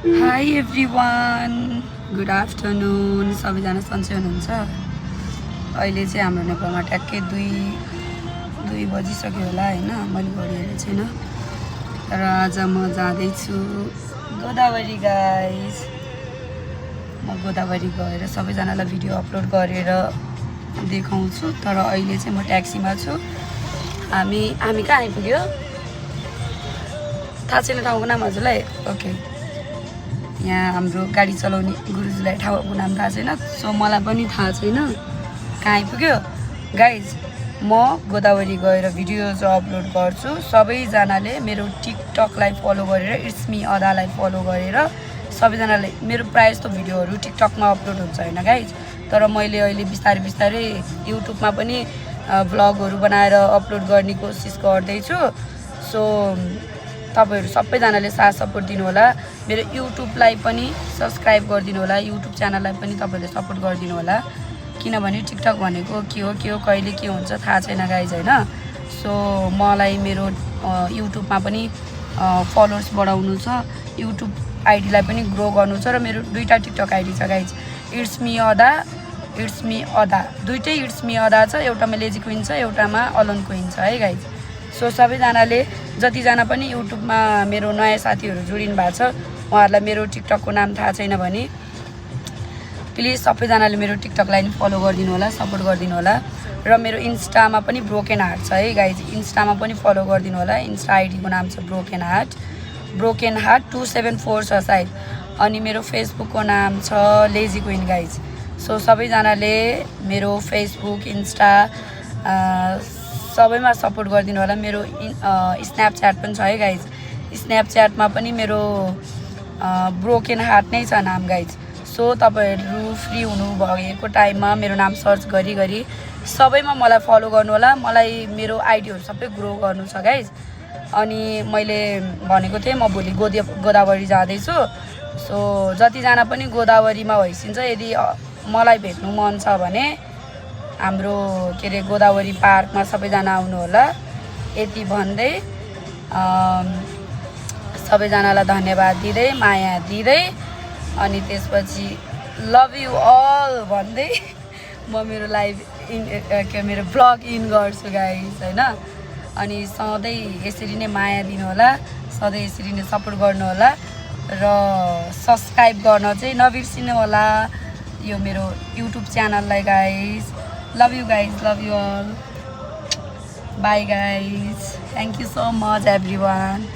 High everyone, good afternoon. सबैजना सन्चै हुनुहुन्छ? अहिले चाहिँ हाम्रो नेपालमा ट्याक्कै दुई बजिसक्यो होला होइन, मैले घडी हेरेको छैन। तर आज म जाँदैछु गोदावरी गाइस। म गोदावरी गएर सबैजनालाई भिडियो अपलोड गरेर देखाउँछु। तर अहिले चाहिँ म ट्याक्सीमा छु। हामी कहाँ आइपुग्यो? थाहा छैन ठाउँको नाम हजुरलाई? ओके, यहाँ हाम्रो गाडी चलाउने गुरुजीलाई ठाउँको नाम थाहा छैन, सो मलाई पनि थाहा छैन कहाँ आइपुग्यो। गाइज, म गोदावरी गएर भिडियोज अपलोड गर्छु। सबैजनाले मेरो टिकटकलाई फलो गरेर, इट्स मी अदालाई फलो गरेर सबैजनाले मेरो प्रायः जस्तो भिडियोहरू टिकटकमा अपलोड हुन्छ होइन गाइज। तर मैले अहिले बिस्तारै बिस्तारै युट्युबमा पनि भ्लगहरू बनाएर अपलोड गर्ने कोसिस गर्दैछु। सो तपाईहरु सबैजनाले साथ सपोर्ट दिनु होला। मेरो युट्युबलाई पनि सब्स्क्राइब गरिदिनु होला, युट्युब च्यानललाई पनि तपाईहरुले सपोर्ट गरिदिनु होला। किनभने टिकटक भनेको के हो कहिले के हुन्छ थाहा छैन गाइज हैन। सो मलाई मेरो युट्युबमा पनि फलोअर्स बढाउनु छ, युट्युब आइडीलाई पनि ग्रो गर्नु छ। र मेरो दुईटा टिकटक आइडी छ गाइज, इट्स मी अदा। दुईटै इट्स मी अदा छ, एउटामा लेजी क्वीन छ, एउटामा अलन क्वीन छ है गाइज। सो सबैजनाले जतिजना पनि युट्युबमा मेरो नयाँ साथीहरू जोडिनु भएको छ, उहाँहरूलाई मेरो टिकटकको नाम थाहा छैन भने प्लिज सबैजनाले मेरो टिकटकलाई पनि फलो गरिदिनु होला, सपोर्ट गरिदिनु होला। र मेरो इन्स्टामा पनि ब्रोकेन हार्ट छ है गाइज, इन्स्टामा पनि फलो गरिदिनु होला। इन्स्टा आइडीको नाम छ ब्रोकेन हार्ट 274 छ सायद। अनि मेरो फेसबुकको नाम छ लेजी क्वीन गाइज। सो सबैजनाले मेरो फेसबुक, इन्स्टा सबैमा सपोर्ट गरिदिनु होला। मेरो स्न्यापच्याट पनि छ है गाइज, स्न्यापच्याटमा पनि मेरो ब्रोकेन हार्ट नै छ नाम गाइज। सो तपाईहरु फ्री हुनुभएको टाइममा मेरो नाम सर्च गरी सबैमा मलाई फलो गर्नु होला। मलाई मेरो आइडीहरू सबै ग्रो गर्नु छ गाइज। अनि मैले भनेको थिएँ म भोलि गोदावरी जाँदैछु। सो जतिजना पनि गोदावरीमा भइसिन्छ, यदि मलाई भेट्नु मन छ भने हाम्रो के अरे गोदावरी पार्कमा सबैजना आउनु होला। यति भन्दै सबैजनालाई धन्यवाद दिँदै, माया दिँदै, अनि त्यसपछि लभ यु अल भन्दै म मेरो मेरो भ्लग इन गर्छु गाइस हैन। अनि सधैँ यसरी नै माया दिनु होला, सधैँ यसरी नै सपोर्ट गर्नु होला र सब्स्क्राइब गर्न चाहिँ नबिर्सिनु होला यो मेरो युट्युब च्यानललाई guys. Love you guys, love you all. Bye guys. Thank you so much everyone.